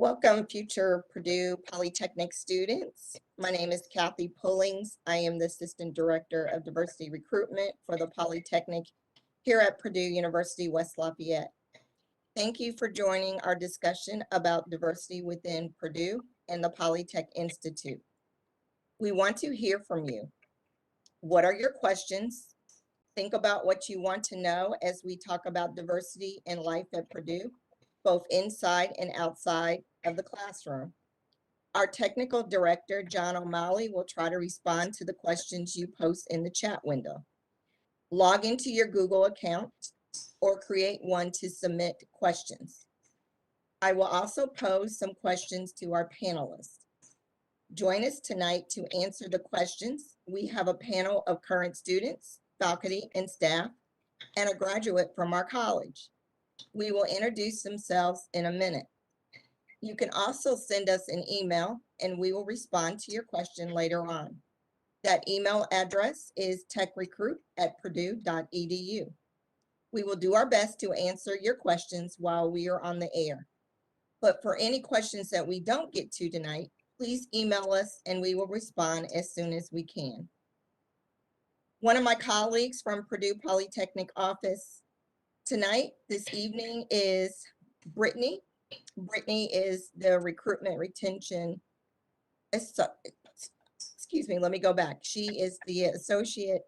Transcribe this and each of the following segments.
Welcome, future Purdue Polytechnic students. My name is Cathy Pullings. I am the Assistant Director of Diversity Recruitment for the Polytechnic here at Purdue University, West Lafayette. Thank you for joining our discussion about diversity within Purdue and the Polytech Institute. We want to hear from you. What are your questions? Think about what you want to know as we talk about diversity and life at Purdue, both inside and outside of the classroom. Our technical director, John O'Malley, will try to respond to the questions you post in the chat window. Log into your Google account or create one to submit questions. I will also pose some questions to our panelists. Join us tonight to answer the questions. We have a panel of current students, faculty, and staff, and a graduate from our college. We will introduce themselves in a minute. You can also send us an email and we will respond to your question later on. That email address is techrecruit@purdue.edu. We will do our best to answer your questions while we are on the air. But for any questions that we don't get to tonight, please email us and we will respond as soon as we can. One of my colleagues from Purdue Polytechnic office tonight, this evening, is Brittne. Brittne is the recruitment retention, excuse me, let me go back. She is the associate,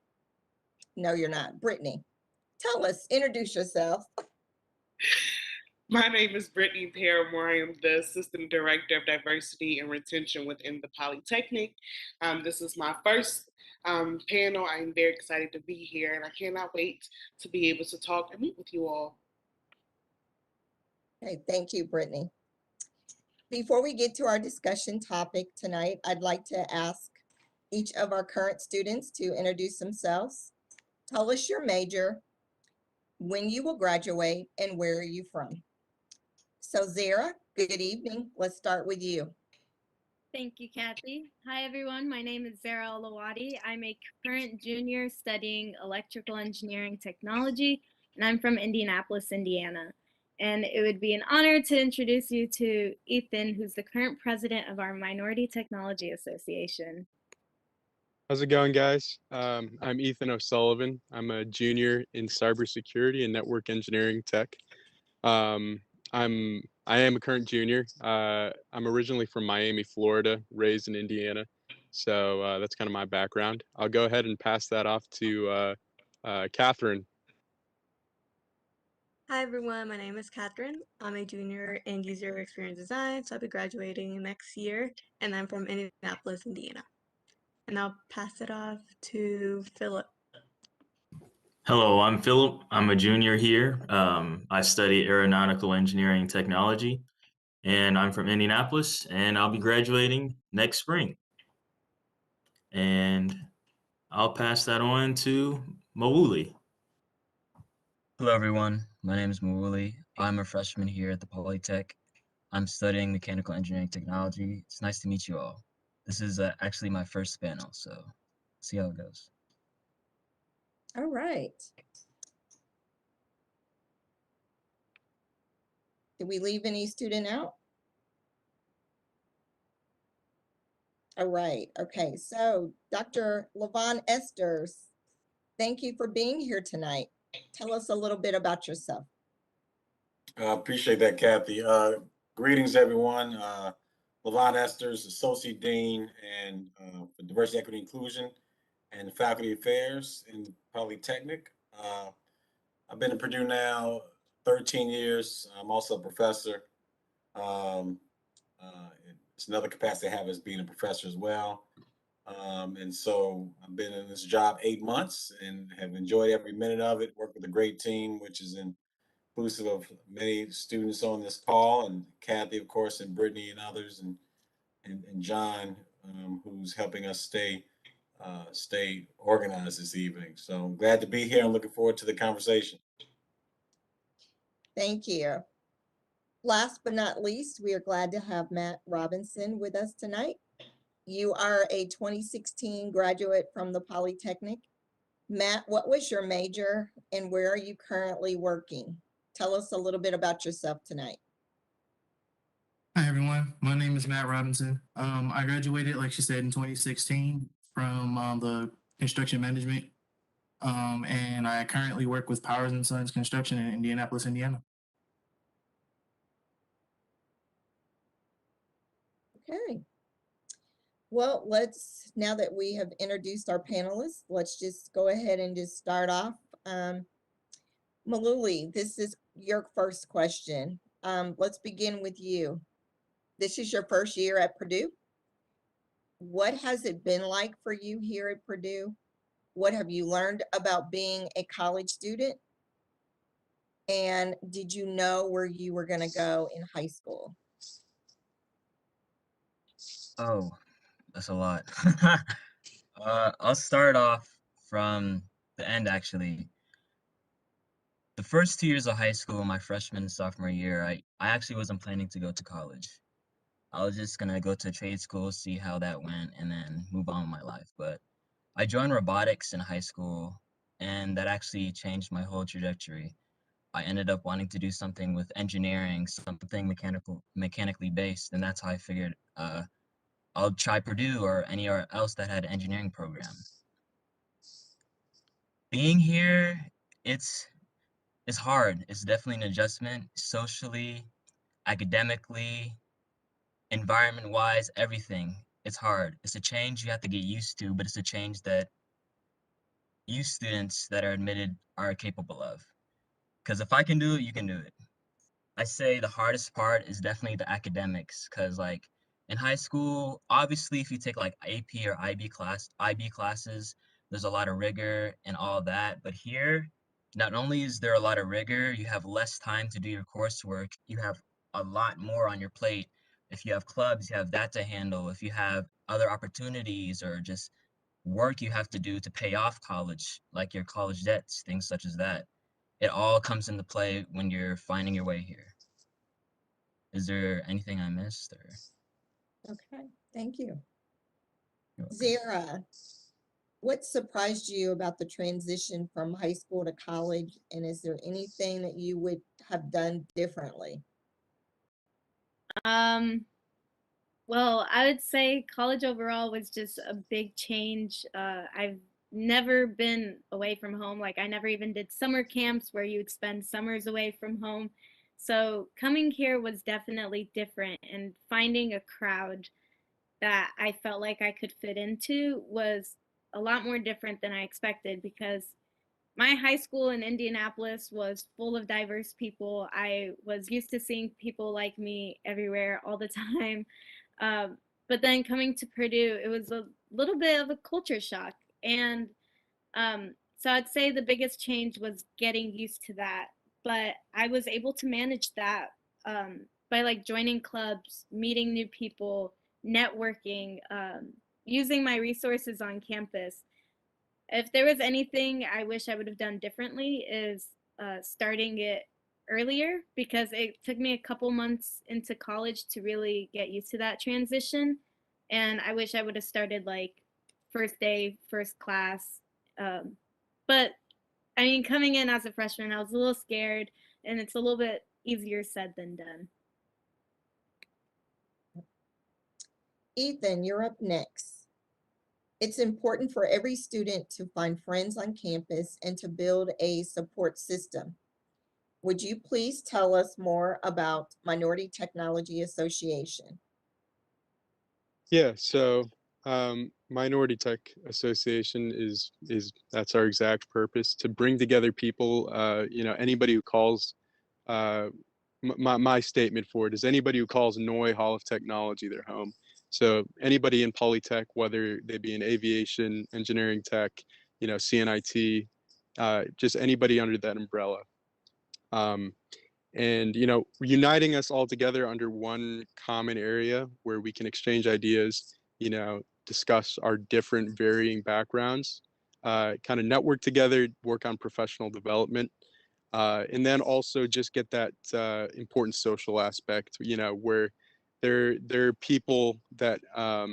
no, you're not. Brittne, tell us, introduce yourself. My name is Brittne Paramore. I am the Assistant Director of Diversity and Retention within the Polytechnic. This is my first panel. I'm very excited to be here and I cannot wait to be able to talk and meet with you all. Okay, thank you, Brittne. Before we get to our discussion topic tonight, I'd like to ask each of our current students to introduce themselves. Tell us your major, when you will graduate, and where are you from? So Zahra, good evening. Let's start with you. Thank you, Cathy. Hi, everyone. My name is Zahra Al-Awadi. I'm a current junior studying electrical engineering technology, and I'm from Indianapolis, Indiana. And it would be an honor to introduce you to Ethan, who's the current president of our Minority Technology Association. How's it going, guys? I'm Ethan O'Sullivan. I'm a junior in cybersecurity and network engineering tech. I am a current junior. I'm originally from Miami, Florida, raised in Indiana. So that's kind of my background. I'll go ahead and pass that off to Katherine. Hi everyone, my name is Katherine. I'm a junior in user experience design, so I'll be graduating next year, and I'm from Indianapolis, Indiana. And I'll pass it off to Phillip. Hello, I'm Phillip. I'm a junior here. I study aeronautical engineering technology, and I'm from Indianapolis, and I'll be graduating next spring. And I'll pass that on to Mawuli. Hello, everyone. My name is Mawuli. I'm a freshman here at the Polytech. I'm studying mechanical engineering technology. It's nice to meet you all. This is actually my first panel, so see how it goes. All right. Did we leave any student out? All right. Okay. So Dr. Levon Esters, thank you for being here tonight. Tell us a little bit about yourself. I appreciate that, Cathy. Greetings, everyone. Levon Esters, Associate Dean and for Diversity, Equity, Inclusion and Faculty Affairs in Polytechnic. I've been at Purdue now 13 years. I'm also a professor. It's another capacity I have as being a professor as well. And so I've been in this job 8 months and have enjoyed every minute of it, worked with a great team, which is inclusive of many students on this call, and Cathy, of course, and Brittne and others, and John, who's helping us stay organized this evening. So I'm glad to be here and looking forward to the conversation. Thank you. Last but not least, we are glad to have Matt Robinson with us tonight. You are a 2016 graduate from the Polytechnic. Matt, what was your major and where are you currently working? Tell us a little bit about yourself tonight. Hi everyone, my name is Matt Robinson. I graduated, like she said, in 2016 from the construction management, and I currently work with Powers and Sons Construction in Indianapolis, Indiana. Okay. Well, now that we have introduced our panelists, let's just go ahead and just start off. Mawuli, this is your first question. Let's begin with you. This is your first year at Purdue. What has it been like for you here at Purdue? What have you learned about being a college student? And did you know where you were going to go in high school? Oh, that's a lot. I'll start off from the end, actually. The first 2 years of high school, my freshman and sophomore year, I actually wasn't planning to go to college. I was just gonna go to trade school, see how that went, and then move on with my life. But I joined robotics in high school, and that actually changed my whole trajectory. I ended up wanting to do something with engineering, something mechanically based, and that's how I figured I'll try Purdue or anywhere else that had an engineering program. Being here, it's it's hard. It's definitely an adjustment socially, academically, environment-wise, everything. It's hard. It's a change you have to get used to, but it's a change that you students that are admitted are capable of. Because if I can do it, you can do it. I say the hardest part is definitely the academics, because like in high school, obviously if you take like AP or IB classes, there's a lot of rigor and all that. But here, not only is there a lot of rigor, you have less time to do your coursework. You have a lot more on your plate. If you have clubs, you have that to handle. If you have other opportunities or just work you have to do to pay off college, like your college debts, things such as that. It all comes into play when you're finding your way here. Is there anything I missed or? Okay, thank you. You're welcome. Zahra, what surprised you about the transition from high school to college? And is there anything that you would have done differently? Well, I would say college overall was just a big change. I've never been away from home. Like, I never even did summer camps where you would spend summers away from home. So coming here was definitely different, and finding a crowd that I felt like I could fit into was a lot more different than I expected, because my high school in Indianapolis was full of diverse people. I was used to seeing people like me everywhere all the time. But then coming to Purdue, it was a little bit of a culture shock. And so I'd say the biggest change was getting used to that. But I was able to manage that by like joining clubs, meeting new people, networking, using my resources on campus. If there was anything I wish I would have done differently is starting it earlier, because it took me a couple months into college to really get used to that transition. And I wish I would have started like first day, first class. But I mean, coming in as a freshman, I was a little scared, and it's a little bit easier said than done. Ethan, you're up next. It's important for every student to find friends on campus and to build a support system. Would you please tell us more about Minority Technology Association? Yeah, so Minority Tech Association is that's our exact purpose, to bring together people. Anybody who calls my statement for it is anybody who calls Noy Hall of Technology their home. So anybody in Polytech, whether they be in aviation, engineering tech, CNIT, just anybody under that umbrella. And uniting us all together under one common area where we can exchange ideas, discuss our different varying backgrounds, kind of network together, work on professional development, and then also just get that important social aspect, where there are people that are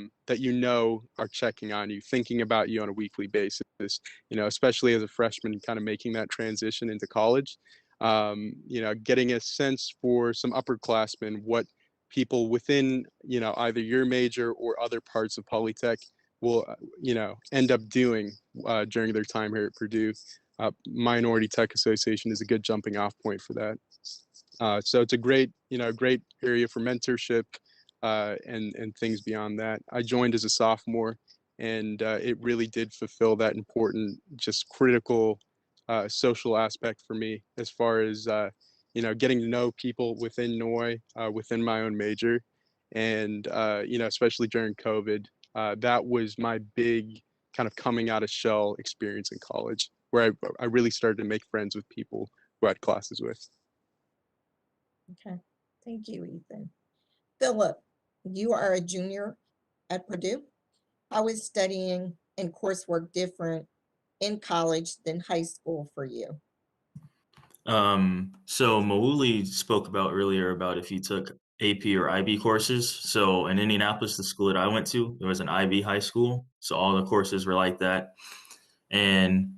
checking on you, thinking about you on a weekly basis, especially as a freshman kind of making that transition into college. Getting a sense for some upperclassmen what people within, either your major or other parts of Polytech will, end up doing during their time here at Purdue. Minority Tech Association is a good jumping off point for that. So it's a great area for mentorship and things beyond that. I joined as a sophomore, and it really did fulfill that important, just critical social aspect for me as far as getting to know people within NOI, within my own major, and especially during COVID, that was my big kind of coming out of shell experience in college, where I really started to make friends with people who I had classes with. Okay, thank you, Ethan. Phillip, you are a junior at Purdue. How is studying and coursework different in college than high school for you? So Mawuli spoke about earlier about if you took AP or IB courses. So in Indianapolis, the school that I went to, it was an IB high school. So all the courses were like that. And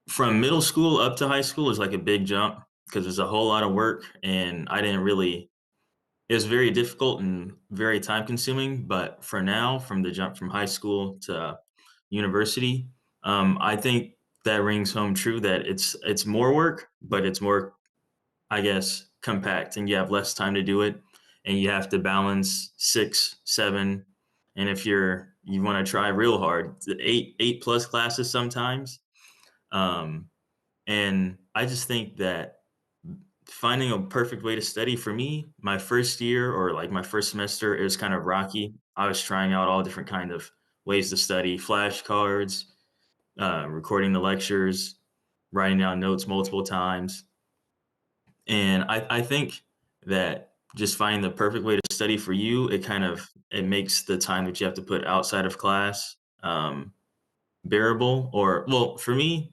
from middle school up to high school is like a big jump because there's a whole lot of work, and it was very difficult and very time consuming. But for now, from the jump from high school to university, I think that rings home true that it's more work, but it's more, I guess, compact, and you have less time to do it, and you have to balance 6, 7, and if you want to try real hard, 8 plus classes sometimes. Um, and I just think that finding a perfect way to study for me, my first year or like my first semester, it was kind of rocky. I was trying out all different kind of ways to study, flashcards, recording the lectures, writing down notes multiple times. And I think that just finding the perfect way to study for you, it makes the time that you have to put outside of class bearable. Or, well, for me,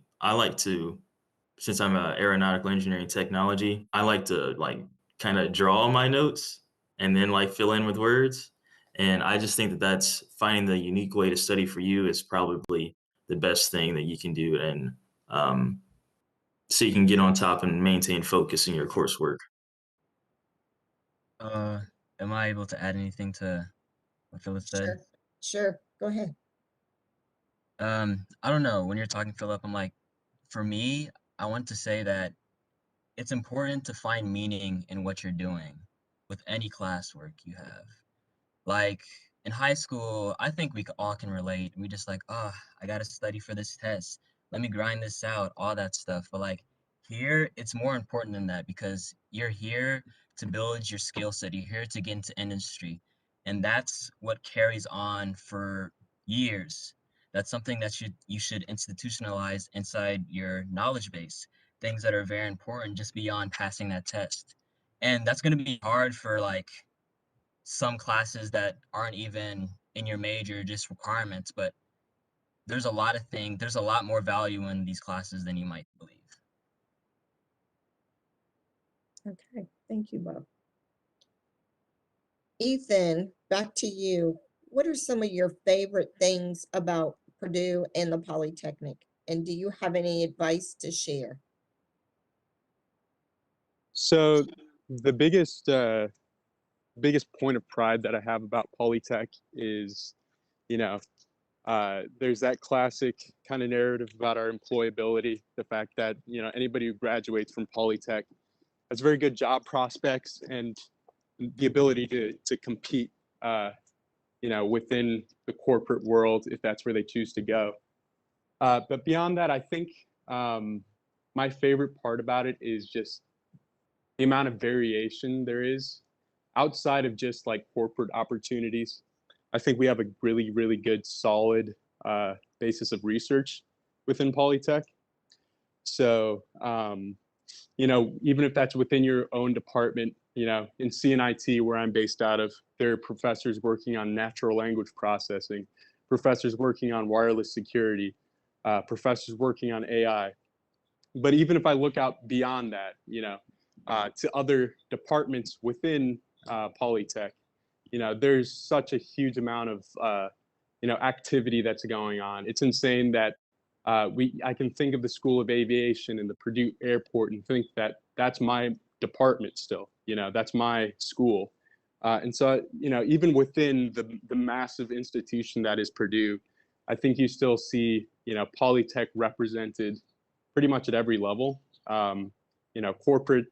since I'm a aeronautical engineering technology, I like to like kind of draw my notes and then like fill in with words. And I just think that that's finding the unique way to study for you is probably the best thing that you can do. And so you can get on top and maintain focus in your coursework. Am I able to add anything to what Philip said? Sure, go ahead. I don't know. When you're talking, Philip, I'm like, for me, I want to say that it's important to find meaning in what you're doing with any classwork you have. Like in high school, I think we all can relate. We just like, oh, I gotta study for this test. Let me grind this out, all that stuff. But like here, it's more important than that because you're here to build your skill set. You're here to get into industry. And that's what carries on for years. That's something that you should institutionalize inside your knowledge base. Things that are very important just beyond passing that test. And that's gonna be hard for like some classes that aren't even in your major, just requirements, but there's a lot more value in these classes than you might believe. Okay, thank you, Bob. Ethan, back to you. What are some of your favorite things about Purdue and the Polytechnic? And do you have any advice to share? So the biggest point of pride that I have about Polytech is, there's that classic kind of narrative about our employability, the fact that, anybody who graduates from Polytech has very good job prospects and the ability to compete, within the corporate world, if that's where they choose to go. But beyond that, I think my favorite part about it is just the amount of variation there is outside of just like corporate opportunities. I think we have a really, really good, solid basis of research within Polytech. So, even if that's within your own department, in CNIT, where I'm based out of, there are professors working on natural language processing, professors working on wireless security, professors working on AI. But even if I look out beyond that, to other departments within Polytech, there's such a huge amount of activity that's going on. It's insane that I can think of the School of Aviation and the Purdue Airport and think that that's my department still. that's my school. And so, even within the massive institution that is Purdue, I think you still see, Polytech represented pretty much at every level, corporately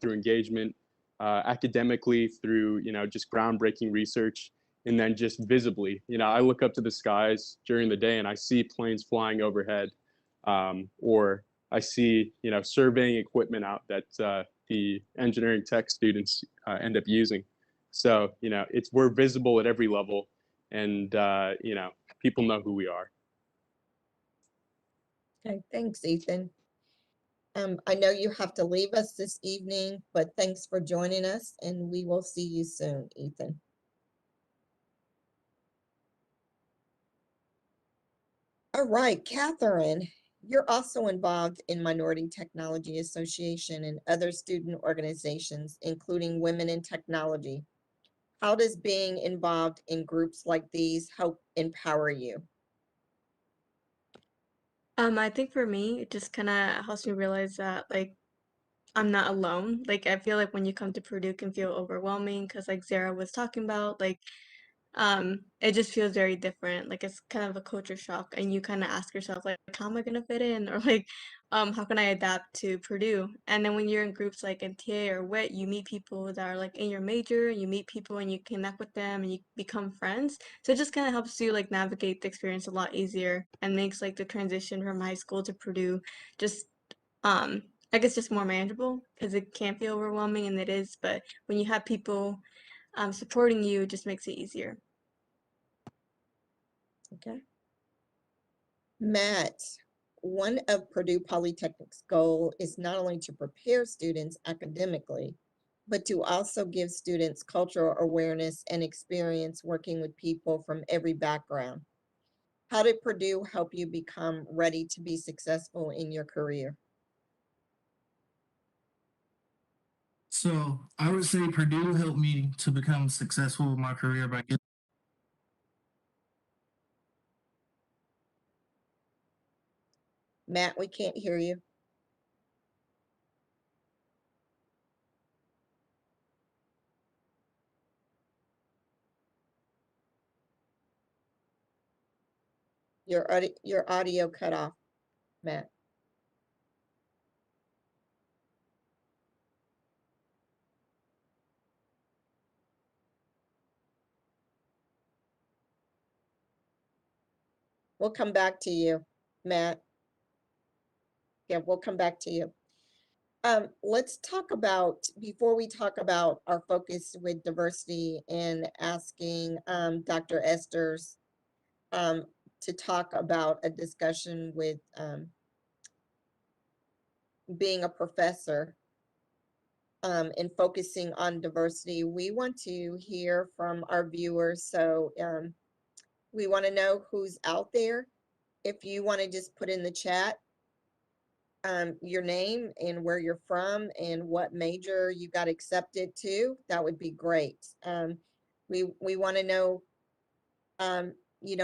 through engagement, academically through, just groundbreaking research, and then just visibly, I look up to the skies during the day and I see planes flying overhead, or I see, surveying equipment out that the engineering tech students end up using. So, we're visible at every level, and, people know who we are. Okay, thanks, Ethan. I know you have to leave us this evening, but thanks for joining us, and we will see you soon, Ethan. All right, Katherine, you're also involved in Minority Technology Association and other student organizations, including Women in Technology. How does being involved in groups like these help empower you? I think for me, it just kind of helps me realize that like I'm not alone. Like I feel like when you come to Purdue it can feel overwhelming because like Zahra was talking about, like it just feels very different. Like it's kind of a culture shock and you kind of ask yourself like how am I gonna fit in? Or like how can I adapt to Purdue? And then when you're in groups like MTA or WIT, you meet people that are like in your major, you meet people and you connect with them and you become friends. So it just kind of helps you like navigate the experience a lot easier and makes like the transition from high school to Purdue just I guess just more manageable because it can feel overwhelming and it is, but when you have people supporting you, it just makes it easier. Okay. Matt, one of Purdue Polytechnic's goal is not only to prepare students academically, but to also give students cultural awareness and experience working with people from every background. How did Purdue help you become ready to be successful in your career? So I would say Purdue helped me to become successful in my career by getting. Matt, we can't hear you. Your audio cut off, Matt. We'll come back to you, Matt. Yeah, we'll come back to you. Let's talk about, before we talk about our focus with diversity and asking Dr. Esters to talk about a discussion with being a professor and focusing on diversity, we want to hear from our viewers. So we want to know who's out there. If you want to just put in the chat your name and where you're from and what major you got accepted to, that would be great. We want to know,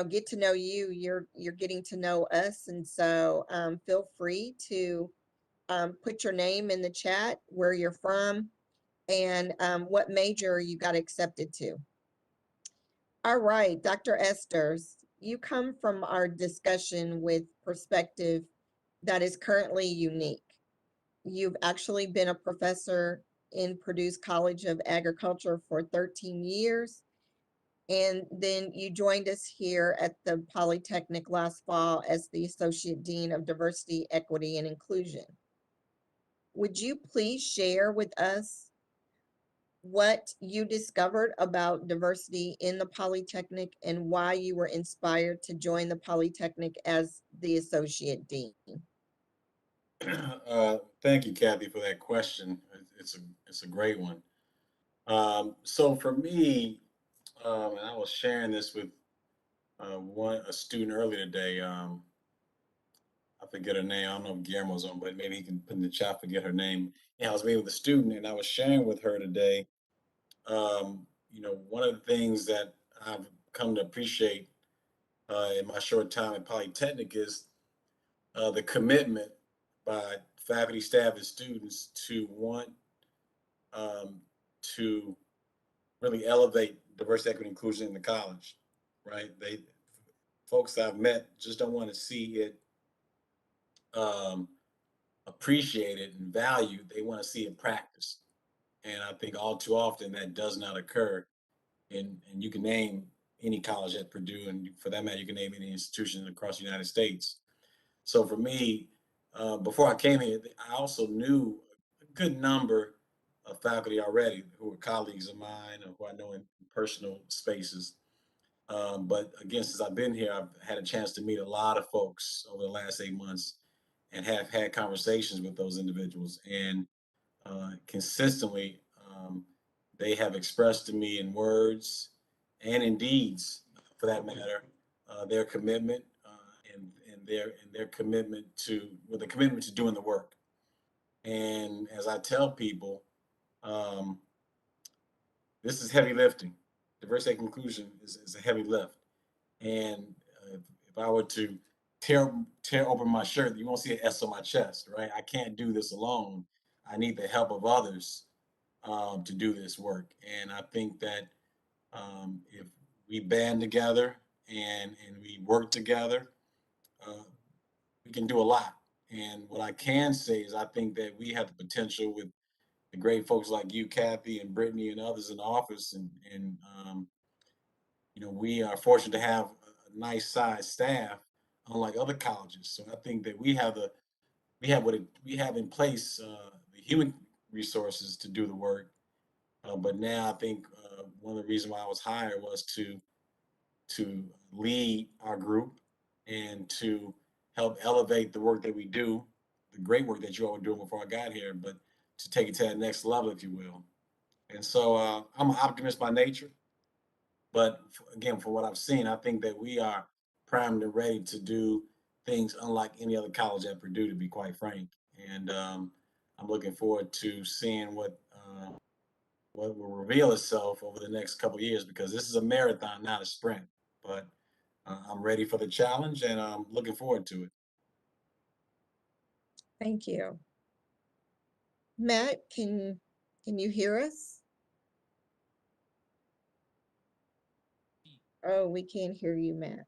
get to know you. You're getting to know us, and so feel free to put your name in the chat, where you're from, and what major you got accepted to. All right, Dr. Esters, you come from our discussion with perspective that is currently unique. You've actually been a professor in Purdue's College of Agriculture for 13 years. And then you joined us here at the Polytechnic last fall as the Associate Dean of Diversity, Equity, and Inclusion. Would you please share with us what you discovered about diversity in the Polytechnic and why you were inspired to join the Polytechnic as the Associate Dean? Thank you, Kathy, for that question. It's a great one. So for me, and I was sharing this with a student earlier today. I forget her name. I don't know if Guillermo's on, but maybe he can put in the chat. Forget her name. Yeah, I was meeting with a student, and I was sharing with her today. One of the things that I've come to appreciate in my short time at Polytechnic is the commitment by faculty, staff, and students to want to really elevate diversity, equity, inclusion in the college, right? Folks I've met just don't want to see it appreciated and valued. They want to see it practiced. And I think all too often that does not occur. And you can name any college at Purdue, and for that matter, you can name any institution across the United States. So for me, before I came here, I also knew a good number of faculty already who were colleagues of mine or who I know in personal spaces. But again, since I've been here, I've had a chance to meet a lot of folks over the last 8 months and have had conversations with those individuals. And consistently, they have expressed to me in words and in deeds, for that matter, their commitment and their commitment to with a commitment to doing the work. And as I tell people, um, this is heavy lifting. Diversity and inclusion is a heavy lift. And if I were to tear open my shirt, you won't see an S on my chest, right? I can't do this alone. I need the help of others to do this work. And I think that if we band together and we work together, we can do a lot. And what I can say is I think that we have the potential with the great folks like you, Cathy, and Brittne, and others in the office, and we are fortunate to have a nice sized staff, unlike other colleges. So I think that we have in place the human resources to do the work. But now I think one of the reasons why I was hired was to lead our group and to help elevate the work that we do, the great work that you all were doing before I got here, but to take it to that next level, if you will. And so I'm an optimist by nature, but again, for what I've seen, I think that we are primed and ready to do things unlike any other college at Purdue, to be quite frank. And I'm looking forward to seeing what will reveal itself over the next couple of years, because this is a marathon, not a sprint. But I'm ready for the challenge, and I'm looking forward to it. Thank you. Matt, can you hear us? Oh, we can't hear you, Matt.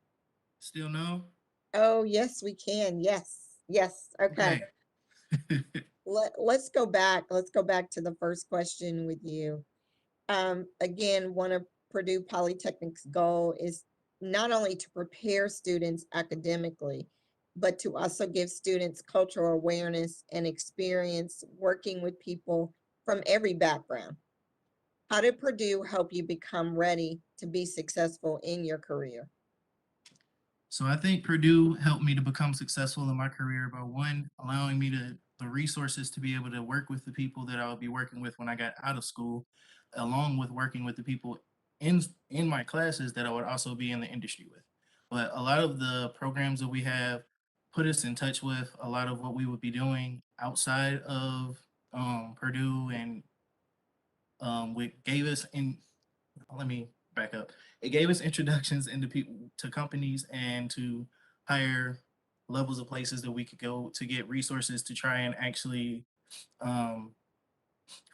Still no? Oh, yes, we can. Yes. Yes. Okay. Let's go back. Let's go back to the first question with you. Again, one of Purdue Polytechnic's goal is not only to prepare students academically, but to also give students cultural awareness and experience working with people from every background. How did Purdue help you become ready to be successful in your career? So I think Purdue helped me to become successful in my career by one, allowing me the resources to be able to work with the people that I would be working with when I got out of school, along with working with the people in my classes that I would also be in the industry with. But a lot of the programs that we have put us in touch with a lot of what we would be doing outside of Purdue, and we gave us in let me back up. It gave us introductions into people to companies and to higher levels of places that we could go to get resources to try and actually um,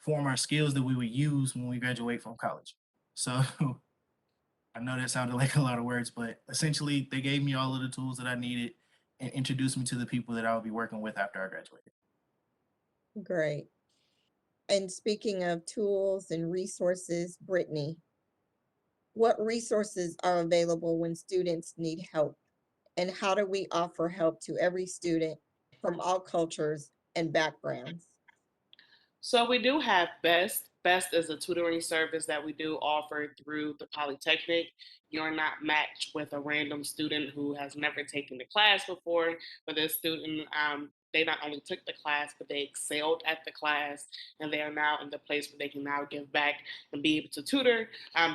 form our skills that we would use when we graduate from college. So I know that sounded like a lot of words, but essentially they gave me all of the tools that I needed and introduced me to the people that I would be working with after I graduated. Great. And speaking of tools and resources, Brittne, what resources are available when students need help? And how do we offer help to every student from all cultures and backgrounds? So we do have BEST. BEST is a tutoring service that we do offer through the Polytechnic. You're not matched with a random student who has never taken the class before, but this student, they not only took the class, but they excelled at the class, and they are now in the place where they can now give back and be able to tutor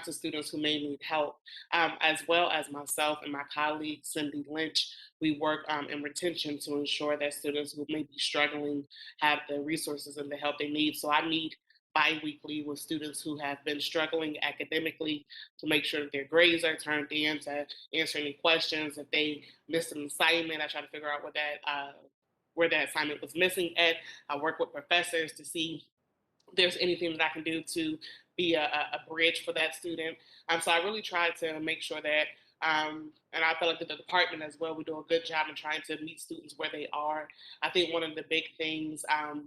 to students who may need help, as well as myself and my colleague, Cindy Lynch. We work in retention to ensure that students who may be struggling have the resources and the help they need. So I meet bi-weekly with students who have been struggling academically to make sure that their grades are turned in, to answer any questions. If they missed an assignment, I try to figure out where that assignment was missing at. I work with professors to see there's anything that I can do to be a bridge for that student. So I really try to make sure that, and I feel like the department as well, we do a good job in trying to meet students where they are. I think one of the big things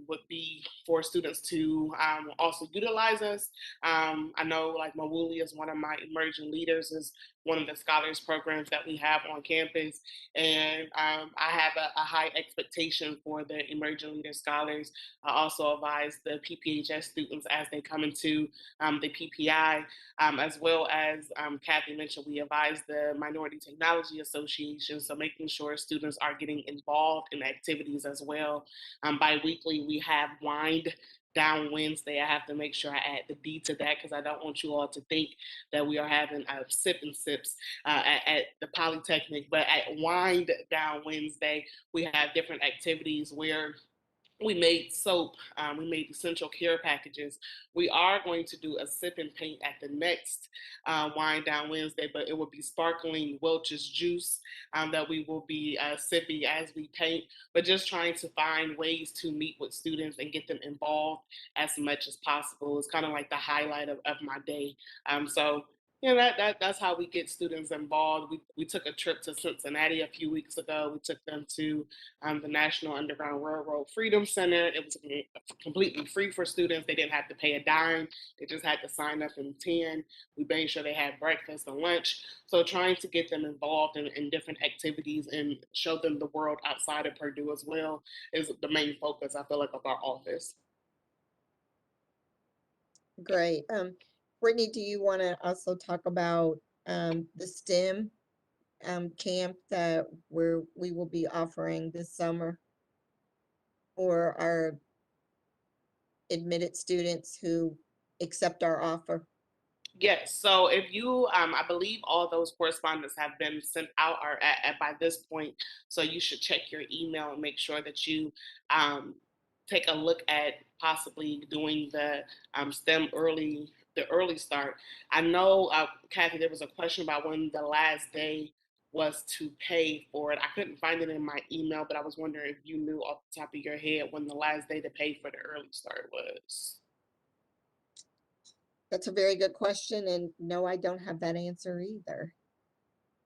would be for students to also utilize us. I know like Mawuli is one of my emerging leaders, is one of the scholars programs that we have on campus. And I have a high expectation for the emerging leader scholars. I also advise the PPHS students as they come into the PPI, as well as Cathy mentioned, we advise the Minority Technology Association. So making sure students are getting involved in activities as well. Bi-weekly, we have Wind Down Wednesday. I have to make sure I add the D to that because I don't want you all to think that we are having sip and sips at the Polytechnic. But at Wind Down Wednesday, we have different activities where we made soap, we made essential care packages. We are going to do a sip and paint at the next Wind Down Wednesday, but it will be sparkling Welch's juice that we will be sipping as we paint, but just trying to find ways to meet with students and get them involved as much as possible. It's kind of like the highlight of my day. So you know, that's how we get students involved. We took a trip to Cincinnati a few weeks ago. We took them to the National Underground Railroad Freedom Center. It was completely free for students. They didn't have to pay a dime. They just had to sign up and attend. We made sure they had breakfast and lunch. So trying to get them involved in different activities and show them the world outside of Purdue as well is the main focus, I feel like, of our office. Great. Brittne, do you want to also talk about the STEM camp that we will be offering this summer for our admitted students who accept our offer? Yes. So if you, I believe all those correspondence have been sent out or by this point. So you should check your email and make sure that you take a look at possibly doing the the early start. I know, Cathy, there was a question about when the last day was to pay for it. I couldn't find it in my email, but I was wondering if you knew off the top of your head when the last day to pay for the early start was. That's a very good question, and no, I don't have that answer either.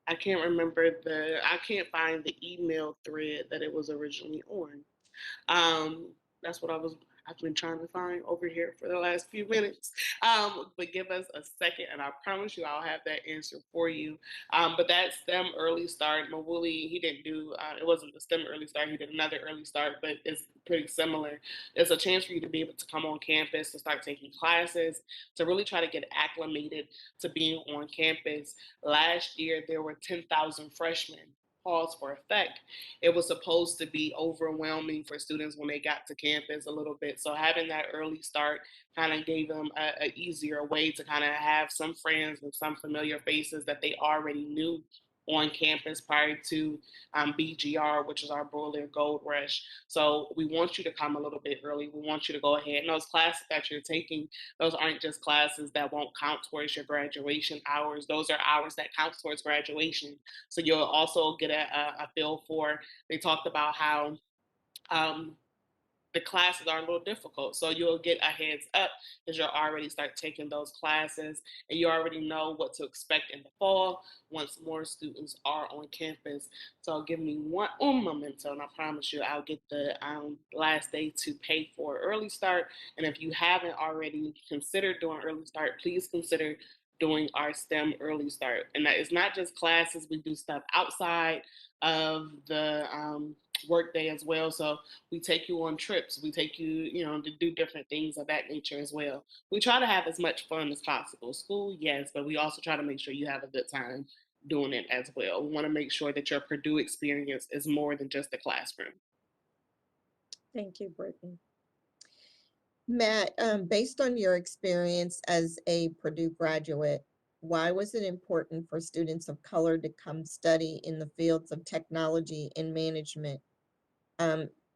I can't I can't find the email thread that it was originally on. That's what I've been trying to find over here for the last few minutes. But give us a second and I promise you I'll have that answer for you. But that STEM early start, Mawuli, he didn't do, it wasn't the STEM early start, he did another early start, but it's pretty similar. It's a chance for you to be able to come on campus, to start taking classes, to really try to get acclimated to being on campus. Last year, there were 10,000 freshmen. Pause for effect. It was supposed to be overwhelming for students when they got to campus a little bit. So having that early start kind of gave them a easier way to kind of have some friends and some familiar faces that they already knew on campus prior to BGR, which is our Broiler Gold Rush. So we want you to come a little bit early. We want you to go ahead. And those classes that you're taking, those aren't just classes that won't count towards your graduation hours. Those are hours that count towards graduation. So you'll also get a feel for, they talked about how the classes are a little difficult. So you'll get a heads up because you'll already start taking those classes and you already know what to expect in the fall once more students are on campus. So give me un momento and I promise you I'll get the last day to pay for early start. And if you haven't already considered doing early start, please consider doing our STEM early start. And that is not just classes, we do stuff outside of the workday as well. So we take you on trips, we take you, you know, to do different things of that nature as well. We try to have as much fun as possible. School, yes, but we also try to make sure you have a good time doing it as well. We want to make sure that your Purdue experience is more than just the classroom. Thank you, Brittne. Matt, based on your experience as a Purdue graduate, why was it important for students of color to come study in the fields of technology and management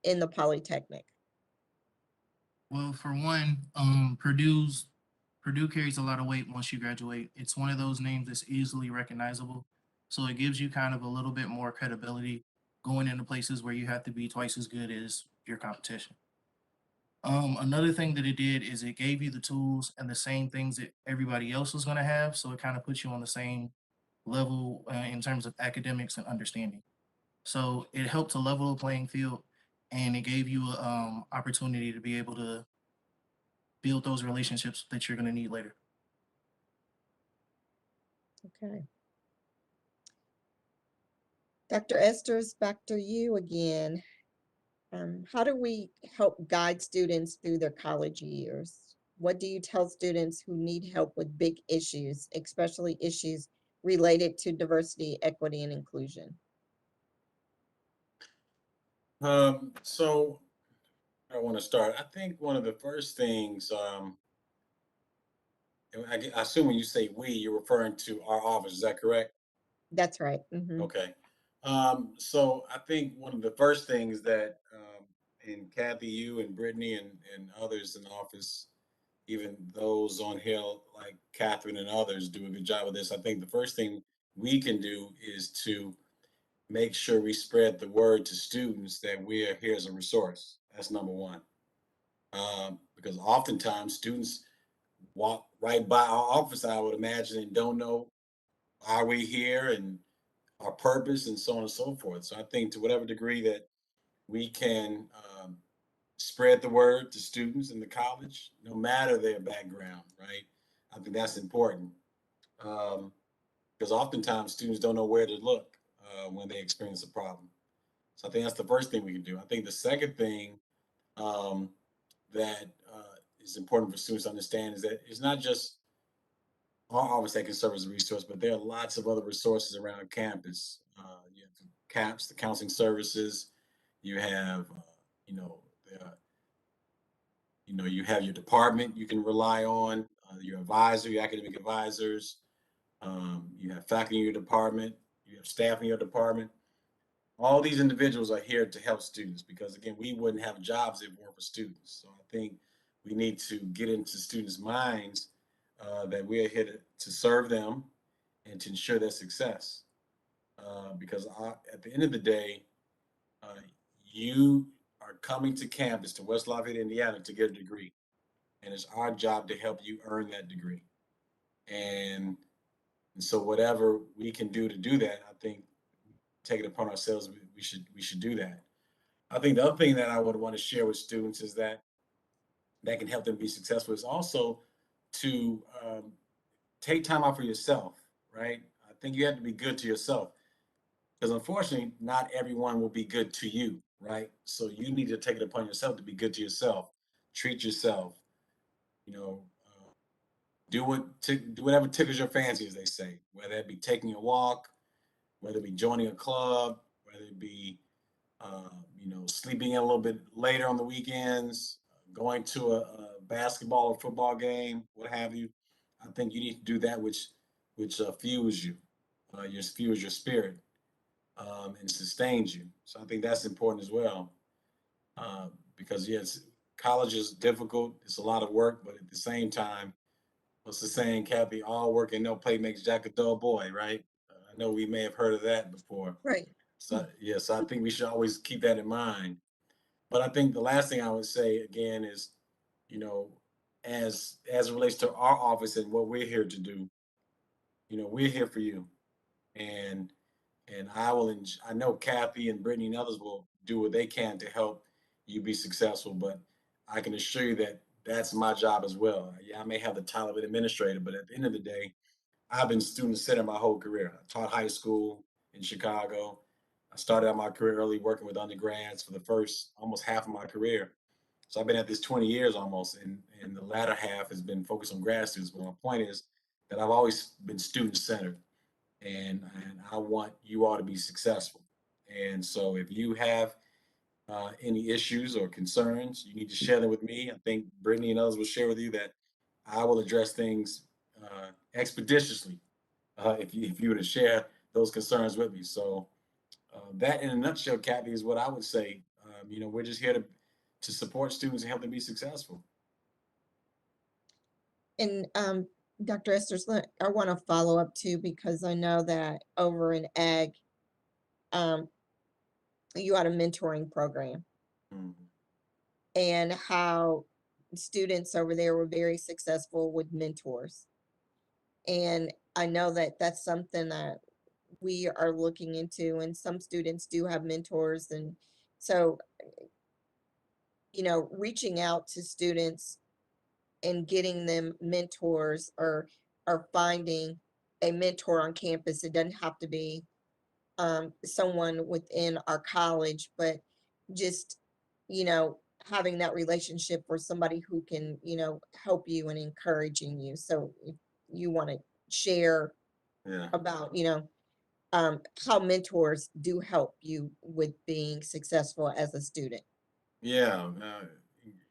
in the Polytechnic? Well, for one, Purdue carries a lot of weight once you graduate. It's one of those names that's easily recognizable. So it gives you kind of a little bit more credibility going into places where you have to be twice as good as your competition. Another thing that it did is it gave you the tools and the same things that everybody else was going to have. So it kind of puts you on the same level in terms of academics and understanding. So it helped to level the playing field, and it gave you an opportunity to be able to build those relationships that you're going to need later. Okay. Dr. Esters, back to you again. How do we help guide students through their college years? What do you tell students who need help with big issues, especially issues related to diversity, equity, and inclusion? So I want to start. I think one of the first things, I assume when you say we, you're referring to our office. Is that correct? That's right. Mhm. Okay. So I think one of the first things that, and Cathy, you and Brittne and others in the office, even those on here like Katherine and others do a good job of this. I think the first thing we can do is to make sure we spread the word to students that we are here as a resource. That's number one. Because oftentimes students walk right by our office, I would imagine, and don't know why we're here and our purpose and so on and so forth. So I think to whatever degree that we can spread the word to students in the college, no matter their background, right? I think that's important because oftentimes students don't know where to look when they experience a problem. So I think that's the first thing we can do. I think the second thing um, that is important for students to understand is that it's not just our office that can serve as a resource, but there are lots of other resources around campus. You have the CAPS, the counseling services. You have, you know, you have your department you can rely on, your advisor, your academic advisors. You have faculty in your department. You have staff in your department. All these individuals are here to help students because, again, we wouldn't have jobs if it weren't for students. So I think we need to get into students' minds that we are here to serve them and to ensure their success. Because at the end of the day, uh, you are coming to campus to West Lafayette, Indiana to get a degree. And it's our job to help you earn that degree. And, and so whatever we can do to do that, I think take it upon ourselves, we should do that. I think the other thing that I would want to share with students is that can help them be successful is also to take time out for yourself, right? I think you have to be good to yourself because unfortunately, not everyone will be good to you, right? So you need to take it upon yourself to be good to yourself, treat yourself, you know, do whatever tickles your fancy, as they say, whether it be taking a walk, whether it be joining a club, whether it be sleeping in a little bit later on the weekends, going to a basketball or football game, what have you. I think you need to do that which fuels you, fuels your spirit, and sustains you. So I think that's important as well, because yes, college is difficult. It's a lot of work, but at the same time, what's the saying, Cathy? All work and no play makes Jack a dull boy, right? I know we may have heard of that before. Right. So yes, I think we should always keep that in mind. But I think the last thing I would say again is, you know, as it relates to our office and what we're here to do, we're here for you. And I know Cathy and Brittne and others will do what they can to help you be successful, but I can assure you that that's my job as well. Yeah, I may have the title of an administrator, but at the end of the day, I've been student centered my whole career. I taught high school in Chicago. I started out my career early working with undergrads for the first almost half of my career. So I've been at this 20 years almost, and the latter half has been focused on grad students. But my point is that I've always been student centered, and I want you all to be successful. And so if you have any issues or concerns, you need to share them with me. I think Brittne and others will share with you that I will address things expeditiously if you were to share those concerns with me. So that, in a nutshell, Cathy, is what I would say. We're just here to support students and help them be successful. And Dr. Esters, I want to follow up too, because I know that over in ag, you had a mentoring program. Mhm. and how students over there were very successful with mentors. And I know that that's something that we are looking into, and some students do have mentors. And so, reaching out to students and getting them mentors, or finding a mentor on campus. It doesn't have to be someone within our college, but just, having that relationship for somebody who can, help you and encouraging you. So if you want to share Yeah. about, how mentors do help you with being successful as a student. Yeah,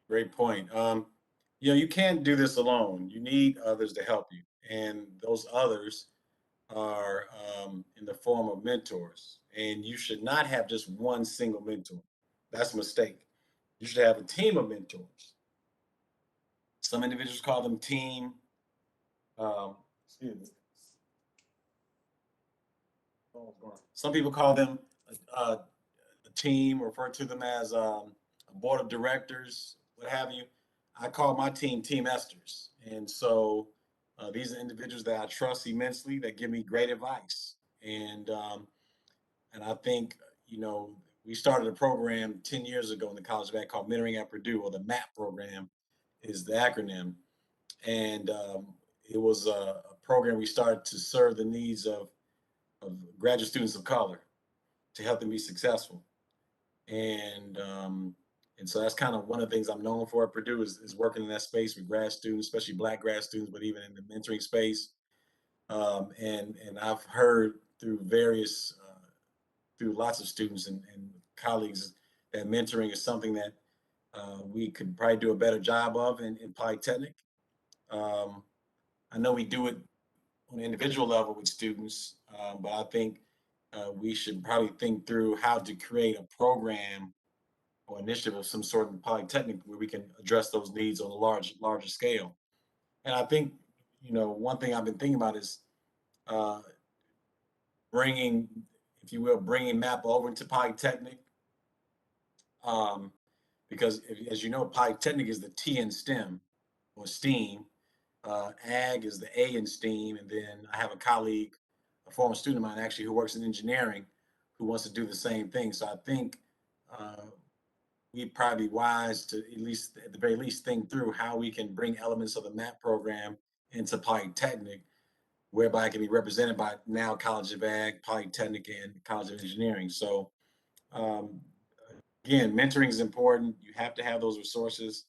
great point. You can't do this alone. You need others to help you, and those others are in the form of mentors. And you should not have just one single mentor. That's a mistake. You should have a team of mentors. Some individuals call them team. Excuse me. Some people call them a team, refer to them as a board of directors, what have you. I call my team Team Esters. And so these are individuals that I trust immensely, that give me great advice. And I think, we started a program 10 years ago in the college back called Mentoring at Purdue, or the MAP program is the acronym. And it was a program we started to serve the needs of graduate students of color, to help them be successful. And so that's kind of one of the things I'm known for at Purdue is working in that space with grad students, especially Black grad students, but even in the mentoring space. And I've heard through through lots of students and colleagues that mentoring is something that we could probably do a better job of in Polytechnic. I know we do it on an individual level with students, but I think we should probably think through how to create a program or initiative of some sort in Polytechnic where we can address those needs on a larger scale. And I think, one thing I've been thinking about is uh, bringing, if you will, bringing MAP over into Polytechnic. Um, because as you know, Polytechnic is the T in STEM or STEAM. Ag is the A in STEAM. And then I have a colleague, a former student of mine actually, who works in engineering, who wants to do the same thing. So I think we'd probably be wise to at the very least, think through how we can bring elements of the MAP program into Polytechnic, whereby it can be represented by now College of Ag, Polytechnic, and College of Engineering. So um, again, mentoring is important. You have to have those resources.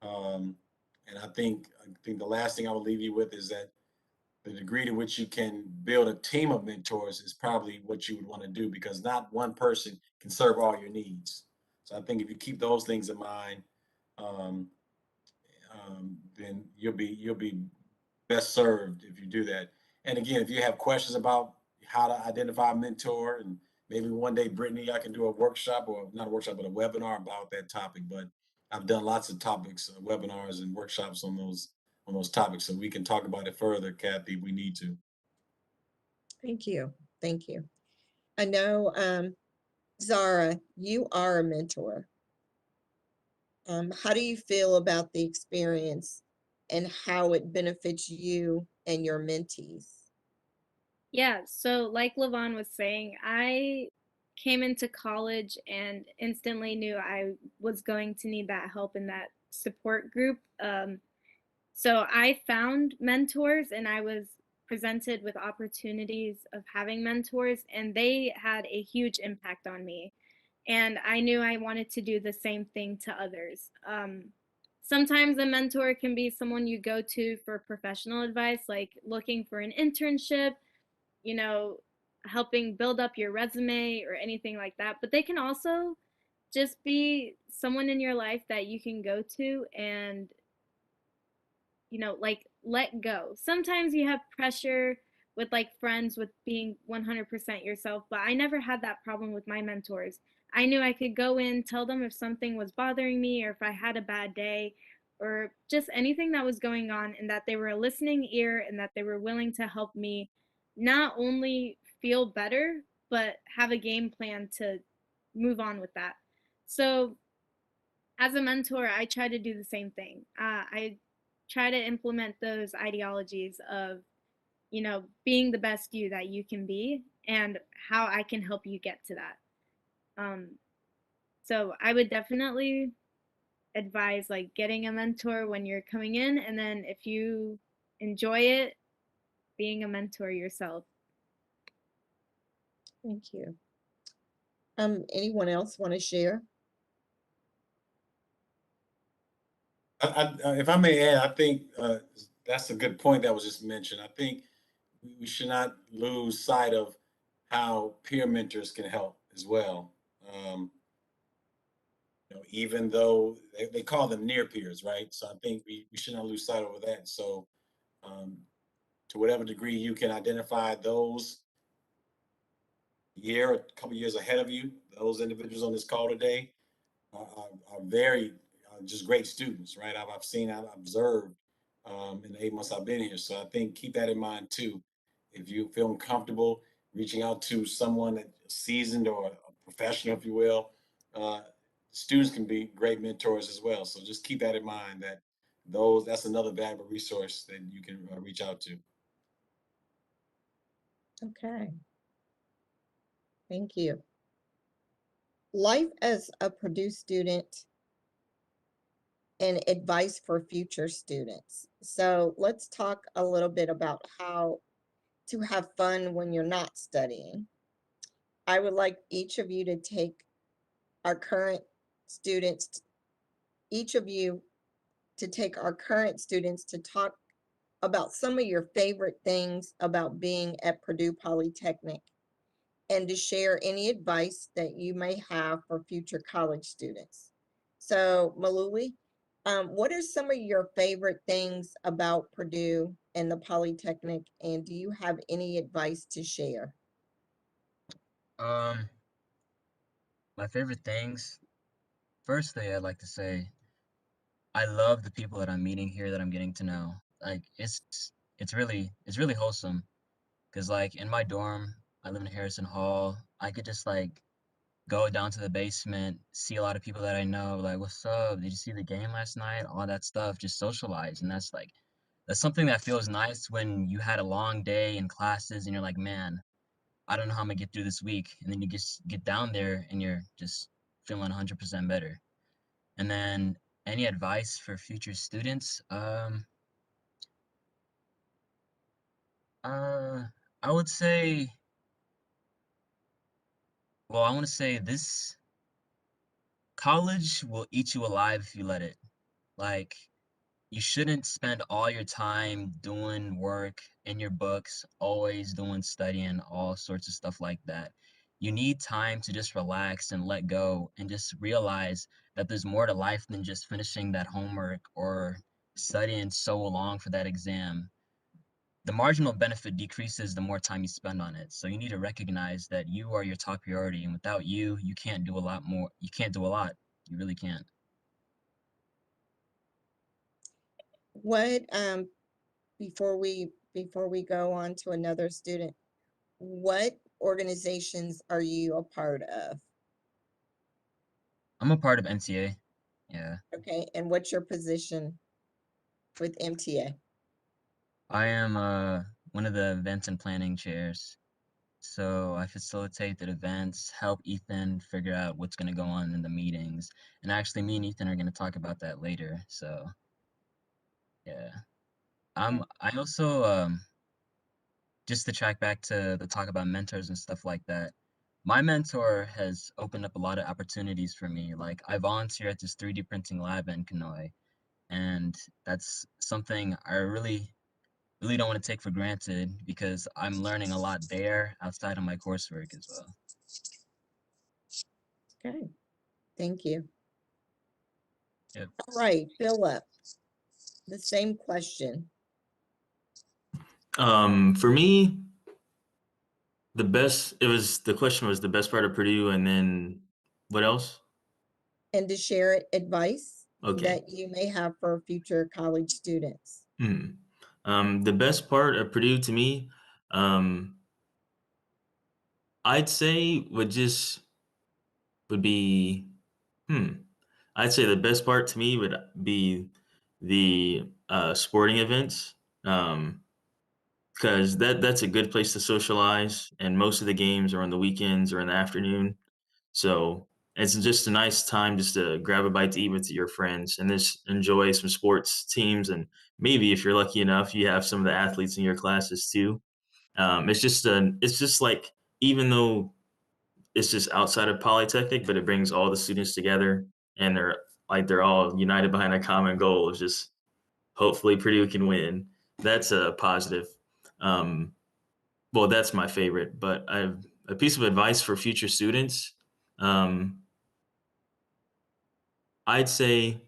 And I think the last thing I will leave you with is that the degree to which you can build a team of mentors is probably what you would want to do, because not one person can serve all your needs. So I think if you keep those things in mind, um, then you'll be best served if you do that. And again, if you have questions about how to identify a mentor, and maybe one day, Brittne, I can do a workshop, or not a workshop, but a webinar about that topic. But I've done lots of topics, webinars and workshops on those topics, so we can talk about it further, Cathy, if we need to. Thank you. Thank you. I know, Zahra, you are a mentor. How do you feel about the experience and how it benefits you and your mentees? Yeah, so like Levon was saying, I came into college and instantly knew I was going to need that help in that support group. So I found mentors and I was presented with opportunities of having mentors, and they had a huge impact on me. And I knew I wanted to do the same thing to others. Sometimes a mentor can be someone you go to for professional advice, like looking for an internship, you know, helping build up your resume or anything like that. But they can also just be someone in your life that you can go to and, like let go. Sometimes you have pressure with like friends with being 100% yourself, but I never had that problem with my mentors. I knew I could go in, tell them if something was bothering me or if I had a bad day or just anything that was going on, and that they were a listening ear and that they were willing to help me not only feel better, but have a game plan to move on with that. So as a mentor, I try to do the same thing. I try to implement those ideologies of, being the best you that you can be and how I can help you get to that. So I would definitely advise like getting a mentor when you're coming in, and then if you enjoy it, being a mentor yourself. Thank you. Anyone else want to share? If I may add, I think that's a good point that was just mentioned. I think we should not lose sight of how peer mentors can help as well. Even though they call them near peers, right? So I think we should not lose sight over that. So to whatever degree you can identify those a couple years ahead of you, those individuals on this call today are very just great students, right? I've observed in the 8 months I've been here. So I think keep that in mind too. If you feel comfortable reaching out to someone that's seasoned or a professional, if you will, students can be great mentors as well. So just keep that in mind that that's another valuable resource that you can reach out to. Okay. Thank you. Life as a Purdue student and advice for future students. So let's talk a little bit about how to have fun when you're not studying. I would like each of you to take our current students, each of you to take our current students to talk about some of your favorite things about being at Purdue Polytechnic and to share any advice that you may have for future college students. So Mawuli, what are some of your favorite things about Purdue and the Polytechnic, and do you have any advice to share? Um, my favorite things. Firstly, I'd like to say I love the people that I'm meeting here that I'm getting to know. Like it's really wholesome because like in my dorm, I live in Harrison Hall. I could just like go down to the basement, see a lot of people that I know, like, what's up? Did you see the game last night? All that stuff, just socialize. And that's something that feels nice when you had a long day in classes and you're like, man, I don't know how I'm gonna get through this week. And then you just get down there and you're just feeling 100% better. And then any advice for future students? Uh, I would say, well, I want to say this college will eat you alive if you let it. Like, you shouldn't spend all your time doing work in your books, always doing studying, all sorts of stuff like that. You need time to just relax and let go and just realize that there's more to life than just finishing that homework or studying so long for that exam. The marginal benefit decreases the more time you spend on it. So you need to recognize that you are your top priority, and without you, you can't do a lot more. You can't do a lot. You really can't. What before we go on to another student, what organizations are you a part of? I'm a part of MTA. Yeah. Okay, and what's your position with MTA? I am one of the events and planning chairs. So I facilitate the events, help Ethan figure out what's going to go on in the meetings. And actually, me and Ethan are going to talk about that later. So yeah, I also just to track back to the talk about mentors and stuff like that. My mentor has opened up a lot of opportunities for me. Like I volunteer at this 3D printing lab in Kenoi, and that's something I really don't want to take for granted because I'm learning a lot there outside of my coursework as well. Okay, thank you. Yep. All right, Phillip, the same question. For me, the question was the best part of Purdue, and then what else? And to share advice Okay. that you may have for future college students. The best part of Purdue to me, I'd say would be, I'd say the best part to me would be the sporting events, because that's a good place to socialize, and most of the games are on the weekends or in the afternoon. So it's just a nice time just to grab a bite to eat with your friends and just enjoy some sports teams. And maybe if you're lucky enough, you have some of the athletes in your classes too. It's just like, even though it's just outside of Polytechnic, but it brings all the students together, and they're all united behind a common goal of just hopefully Purdue can win. That's a positive. Um, well, that's my favorite. But I've a piece of advice for future students. Um, I'd say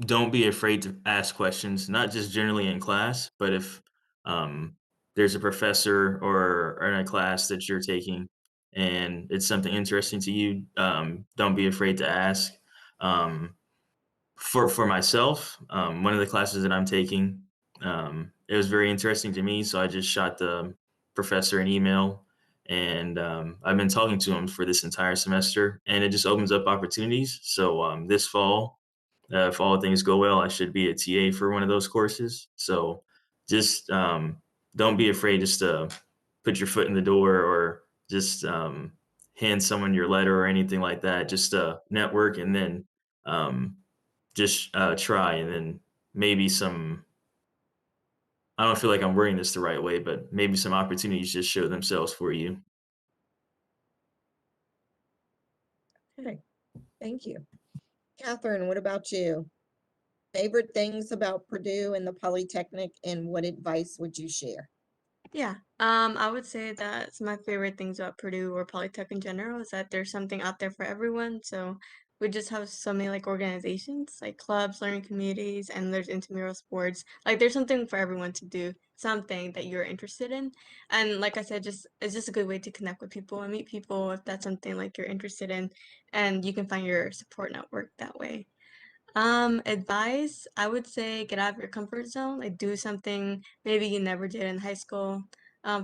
don't be afraid to ask questions, not just generally in class, but if um, there's a professor or in a class that you're taking and it's something interesting to you, don't be afraid to ask. Um, for myself, one of the classes that I'm taking, it was very interesting to me, so I just shot the professor an email, and I've been talking to him for this entire semester, and it just opens up opportunities. So this fall, if all things go well, I should be a TA for one of those courses. So just don't be afraid just to put your foot in the door, or just hand someone your letter or anything like that. Just network, and then just try, and then maybe some. I don't feel like I'm wording this the right way, but maybe some opportunities just show themselves for you. Okay, thank you. Catherine, what about you? Favorite things about Purdue and the Polytechnic, and what advice would you share? Yeah, I would say that some of my favorite things about Purdue or Polytech in general is that there's something out there for everyone. So we just have so many like organizations, like clubs, learning communities, and there's intramural sports. Like there's something for everyone to do, something that you're interested in. And like I said, just it's just a good way to connect with people and meet people if that's something like you're interested in, and you can find your support network that way. Advice, I would say get out of your comfort zone, like do something maybe you never did in high school.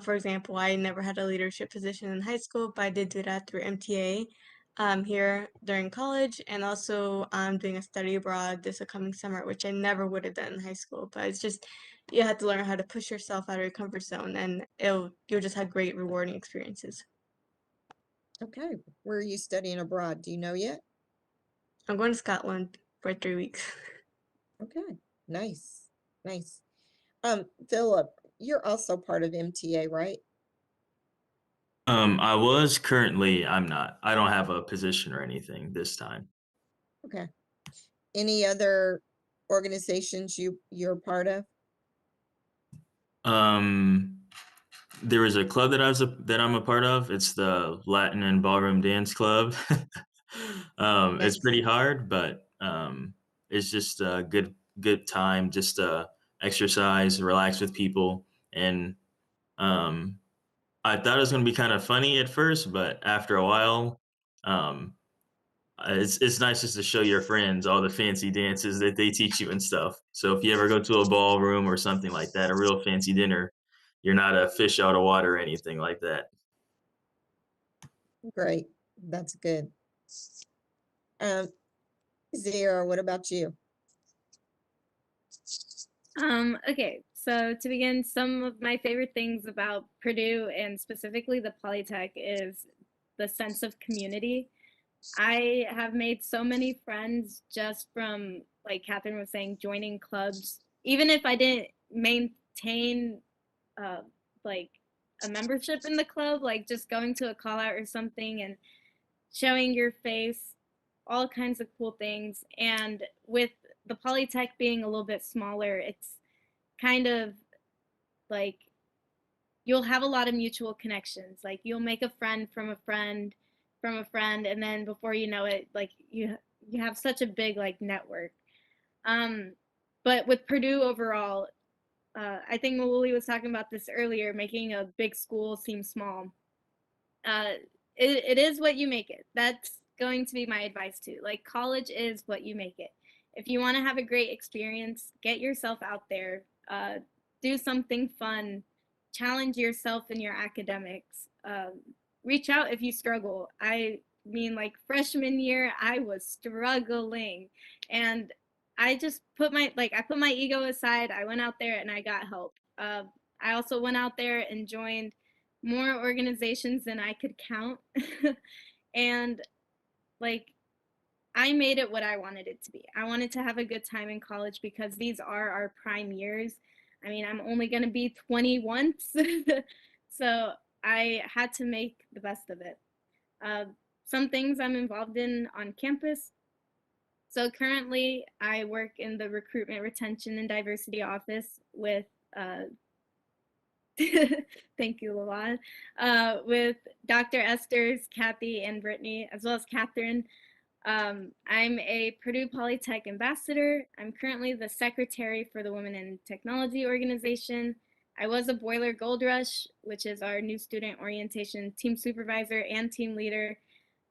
For example, I never had a leadership position in high school, but I did do that through MTA here during college, and also I'm doing a study abroad this upcoming summer, which I never would have done in high school. But it's just you have to learn how to push yourself out of your comfort zone, and you'll just have great rewarding experiences. Okay, where are you studying abroad? Do you know yet? I'm going to Scotland for 3 weeks. Okay, nice, nice. Philip, you're also part of MTA, right? I was currently. I'm not. I don't have a position or anything this time. Okay. Any other organizations you're part of? Um, there is a club that I'm a part of. It's the Latin and Ballroom Dance Club. It's Nice. pretty hard, but it's just a good time just to exercise, relax with people, and um, I thought it was going to be kind of funny at first, but after a while, um, it's nice just to show your friends all the fancy dances that they teach you and stuff. So if you ever go to a ballroom or something like that, a real fancy dinner, you're not a fish out of water or anything like that. Great. That's good. Um, Zara, what about you? Okay, so to begin, some of my favorite things about Purdue and specifically the Polytech is the sense of community. I have made so many friends just from, like Catherine was saying, joining clubs. Even if I didn't maintain uh, like a membership in the club, like just going to a call out or something and showing your face, all kinds of cool things. And with the Polytech being a little bit smaller, it's kind of like you'll have a lot of mutual connections. Like you'll make a friend from a friend from a friend, and then before you know it, like you have such a big like network. Um, but with Purdue overall, I think Mawuli was talking about this earlier, making a big school seem small. Uh, it is what you make it. That's going to be my advice too. Like college is what you make it. If you want to have a great experience, get yourself out there, do something fun, challenge yourself in your academics. Reach out if you struggle. I mean, like freshman year, I was struggling, and I just put my ego aside. I went out there and I got help. I also went out there and joined more organizations than I could count, and like I made it what I wanted it to be. I wanted to have a good time in college because these are our prime years. I mean, I'm only going to be 20 once, so I had to make the best of it. Some things I'm involved in on campus. So currently, I work in the recruitment, retention, and diversity office with, thank you, Levon, with Dr. Esters, Cathy, and Brittne, as well as Katherine. I'm a Purdue Polytech ambassador. I'm currently the secretary for the Women in Technology organization. I was a Boiler Gold Rush, which is our new student orientation team supervisor and team leader.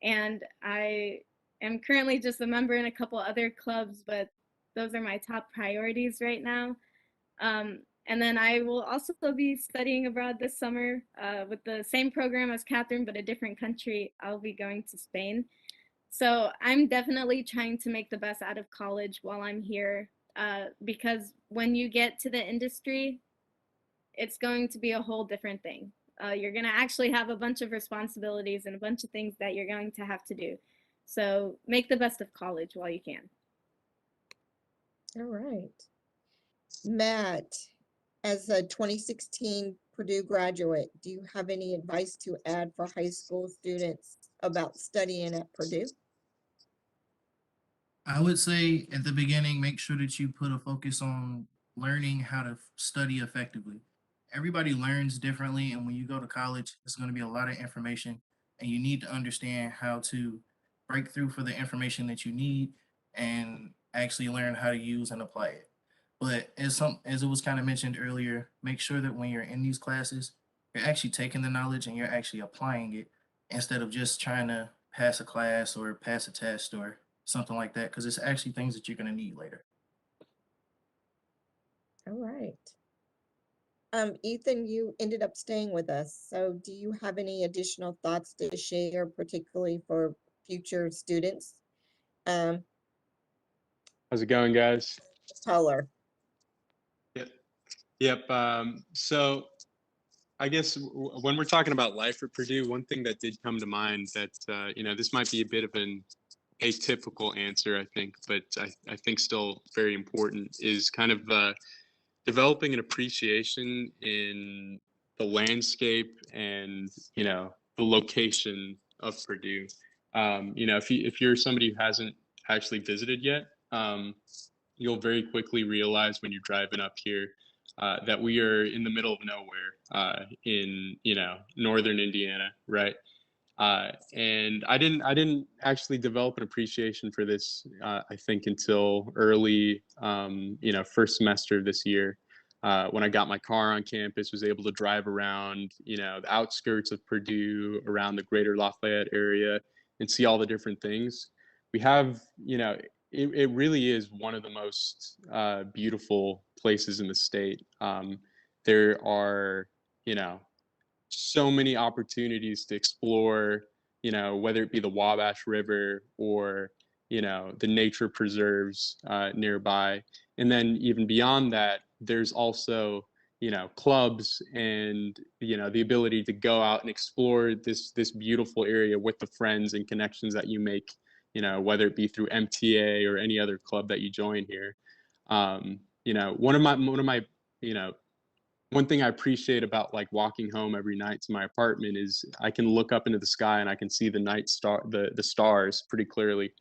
And I am currently just a member in a couple other clubs, but those are my top priorities right now. And then I will also be studying abroad this summer with the same program as Katherine, but a different country. I'll be going to Spain. So I'm definitely trying to make the best out of college while I'm here, because when you get to the industry, it's going to be a whole different thing. You're going to actually have a bunch of responsibilities and a bunch of things that you're going to have to do. So make the best of college while you can. All right. Matt, as a 2016 Purdue graduate, do you have any advice to add for high school students about studying at Purdue? I would say at the beginning, make sure that you put a focus on learning how to study effectively. Everybody learns differently, and when you go to college, it's going to be a lot of information, and you need to understand how to break through for the information that you need and actually learn how to use and apply it. But as it was kind of mentioned earlier, make sure that when you're in these classes, you're actually taking the knowledge and you're actually applying it instead of just trying to pass a class or pass a test or something like that, because it's actually things that you're going to need later. All right. Ethan, you ended up staying with us. So do you have any additional thoughts to share, particularly for future students? How's it going, guys? Taller. Yep. So I guess when we're talking about life at Purdue, one thing that did come to mind that, this might be a bit of an atypical answer, I think, but I think still very important is kind of developing an appreciation in the landscape and, the location of Purdue. If you're somebody who hasn't actually visited yet, you'll very quickly realize when you're driving up here that we are in the middle of nowhere in northern Indiana, right? And I didn't actually develop an appreciation for this I think until early first semester of this year when I got my car on campus, was able to drive around the outskirts of Purdue, around the greater Lafayette area, and see all the different things we have. It really is one of the most beautiful places in the state. There are, so many opportunities to explore, whether it be the Wabash River or, the nature preserves nearby. And then even beyond that, there's also, clubs and, the ability to go out and explore this beautiful area with the friends and connections that you make, whether it be through MTA or any other club that you join here. One of my, one thing I appreciate about like walking home every night to my apartment is I can look up into the sky and I can see the the stars pretty clearly.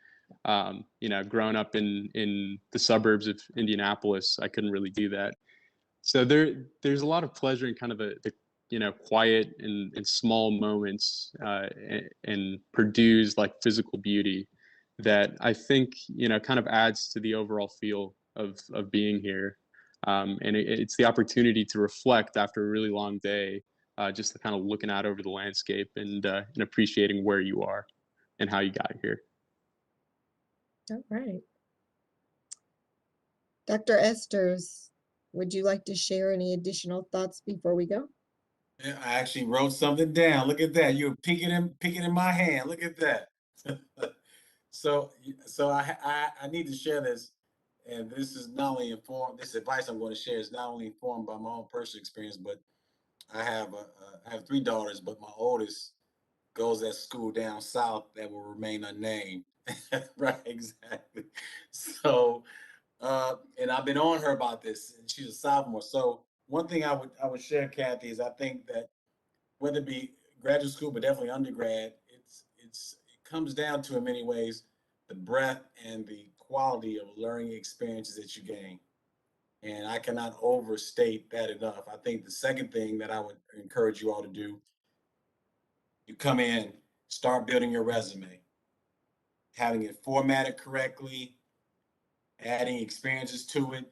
Growing up in the suburbs of Indianapolis, I couldn't really do that. So there's a lot of pleasure in kind of the quiet and small moments and Purdue's like physical beauty that I think kind of adds to the overall feel of being here. And it's the opportunity to reflect after a really long day, just to kind of looking out over the landscape and appreciating where you are and how you got here. All right. Dr. Esters, would you like to share any additional thoughts before we go? Yeah, I actually wrote something down. Look at that. You're picking in my hand. Look at that. So, I need to share this, and this is not only informed. This advice I'm going to share is not only informed by my own personal experience, but I have three daughters, but my oldest goes at school down south that will remain unnamed. Right, exactly. So, and I've been on her about this, and she's a sophomore. So one thing I would share, Kathy, is I think that whether it be graduate school, but definitely undergrad, it comes down to in many ways the breadth and the quality of learning experiences that you gain. And I cannot overstate that enough. I think the second thing that I would encourage you all to do, you come in, start building your resume, having it formatted correctly, adding experiences to it,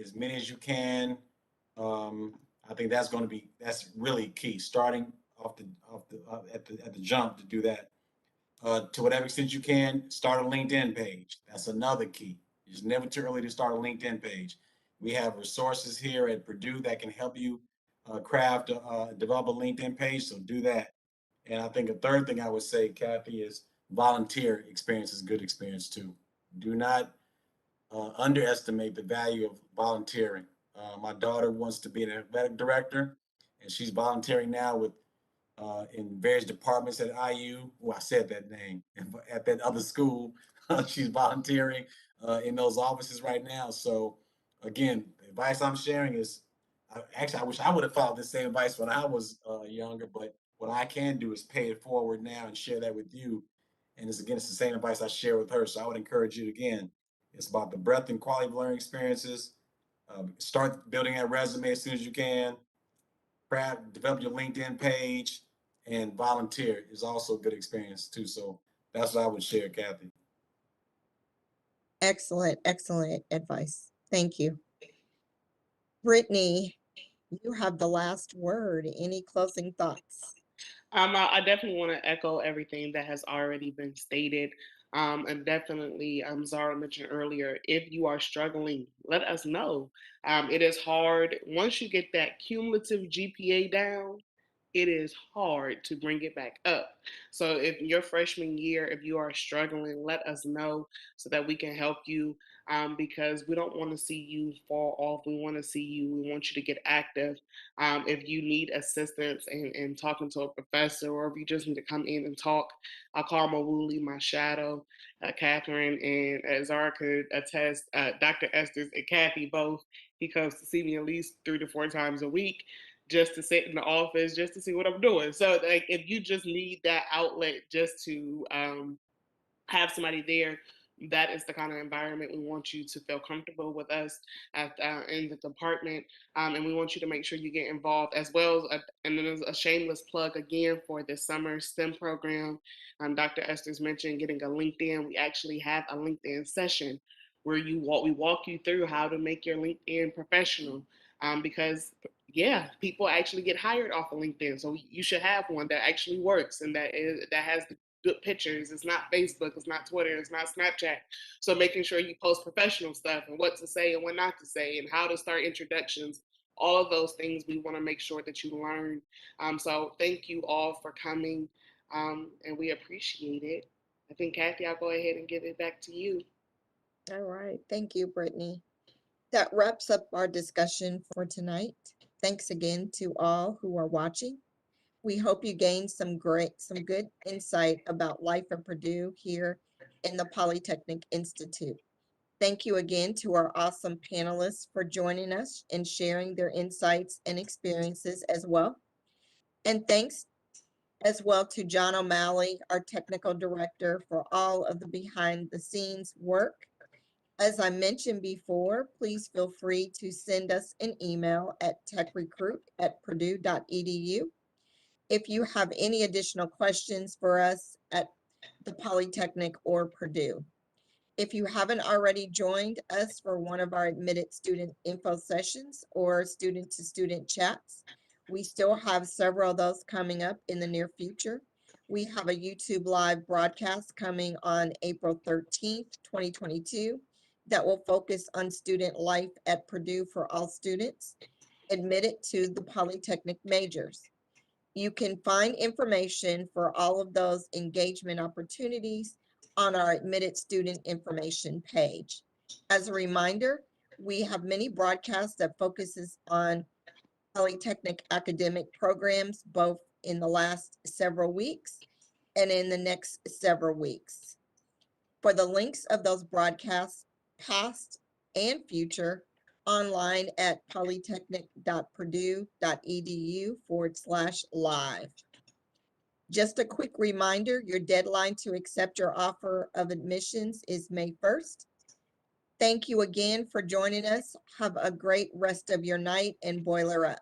as many as you can. Um, I think that's really key. Starting at the jump to do that. To whatever extent you can, start a LinkedIn page. That's another key. It's never too early to start a LinkedIn page. We have resources here at Purdue that can help you develop a LinkedIn page. So do that. And I think a third thing I would say, Kathy, is volunteer experience is good experience too. Do not underestimate the value of volunteering. My daughter wants to be an athletic director, and she's volunteering now with in various departments at IU. Oh, I said that name. At that other school, she's volunteering in those offices right now. So, again, the advice I'm sharing is, I wish I would have followed the same advice when I was younger. But what I can do is pay it forward now and share that with you. And it's the same advice I share with her. So I would encourage you again. It's about the breadth and quality of learning experiences. Start building that resume as soon as you can. Develop your LinkedIn page, and volunteer is also a good experience too. So that's what I would share, Kathy. Excellent, excellent advice. Thank you. Brittne, you have the last word. Any closing thoughts? I definitely want to echo everything that has already been stated. And definitely, Zahra mentioned earlier, if you are struggling, let us know. It is hard. Once you get that cumulative GPA down, it is hard to bring it back up. So if your freshman year, if you are struggling, let us know so that we can help you, because we don't want to see you fall off. We want to see you. We want you to get active. If you need assistance in talking to a professor, or if you just need to come in and talk, I'll call Mawuli, my shadow, Katherine, and as Zahra could attest, Dr. Esters and Cathy both. He comes to see me at least 3 to 4 times a week just to sit in the office, just to see what I'm doing. So, like, if you just need that outlet just to have somebody there, that is the kind of environment we want you to feel comfortable with us in the department. And we want you to make sure you get involved as well. And then there's a shameless plug again for this summer STEM program. Dr. Esters mentioned getting a LinkedIn. We actually have a LinkedIn session where we walk you through how to make your LinkedIn professional. Because yeah, people actually get hired off of LinkedIn. So you should have one that actually works and that has the good pictures. It's not Facebook, it's not Twitter, it's not Snapchat. So making sure you post professional stuff and what to say and what not to say and how to start introductions, all of those things we want to make sure that you learn. So thank you all for coming, and we appreciate it. I think, Kathy, I'll go ahead and give it back to you. All right. Thank you, Brittne. That wraps up our discussion for tonight. Thanks again to all who are watching. We hope you gained some good insight about life at Purdue here in the Polytechnic Institute. Thank you again to our awesome panelists for joining us and sharing their insights and experiences as well. And thanks as well to John O'Malley, our technical director, for all of the behind the scenes work. As I mentioned before, please feel free to send us an email at techrecruit@purdue.edu if you have any additional questions for us at the Polytechnic or Purdue. If you haven't already joined us for one of our admitted student info sessions or student-to-student chats, we still have several of those coming up in the near future. We have a YouTube live broadcast coming on April 13th, 2022, that will focus on student life at Purdue for all students admitted to the Polytechnic majors. You can find information for all of those engagement opportunities on our admitted student information page. As a reminder, we have many broadcasts that focuses on Polytechnic academic programs, both in the last several weeks and in the next several weeks. For the links of those broadcasts, past and future, online at polytechnic.purdue.edu/live. Just a quick reminder, your deadline to accept your offer of admissions is May 1st. Thank you again for joining us. Have a great rest of your night and boiler up.